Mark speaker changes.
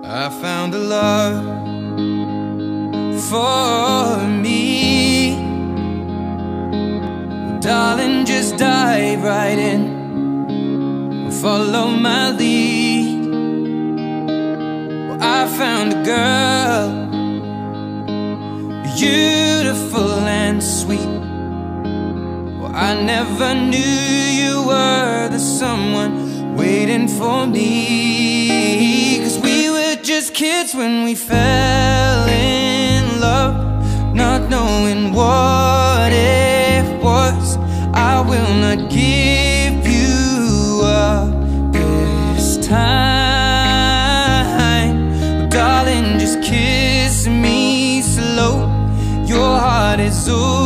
Speaker 1: I found a love for me. Well, darling, just dive right in, follow my lead. Well, I found a girl, beautiful and sweet. Well, I never knew you were the someone waiting for me. 'Cause we were just kids when we fell in love, not knowing what it was. I will not give you up this time. Darling, just kiss me slow. Your heart is over.